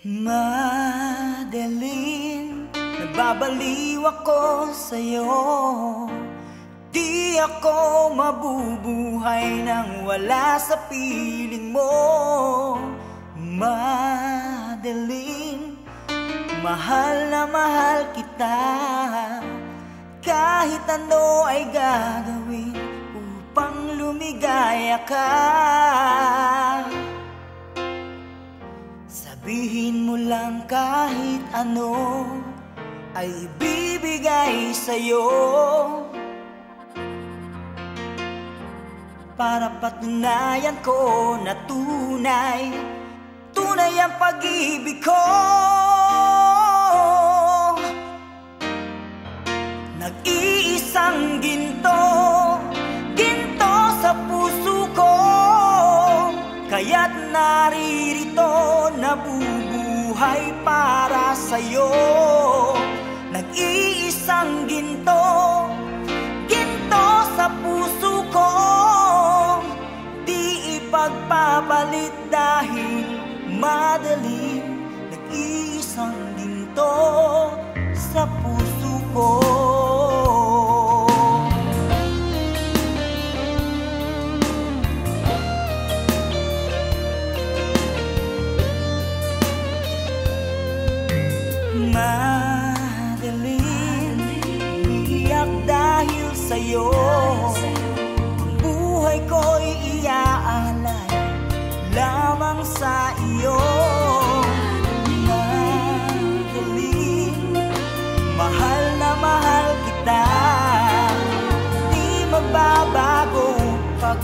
Madeline, nababaliw ako sa'yo. Di ako mabubuhay nang wala sa piling mo. Madeline, mahal na mahal kita. Kahit ano ay gagawin upang lumigaya ka. Sabihin mo lang kahit ano ay ibibigay sa'yo, para patunayan ko na tunay ang pag-ibig ko. Nag-iisang ginto sa puso ko, kaya't naririto, nabubuhay para sa'yo. Nag-iisang ginto sa puso ko, di ipagpapalit dahil Madeline, nag-iisang ginto sa puso ko. Madeline, umiiyak dahil sa'yo. Ang buhay ko'y iaalay lamang sa iyo. Madeline, mahal na mahal kita. Di magbabago pag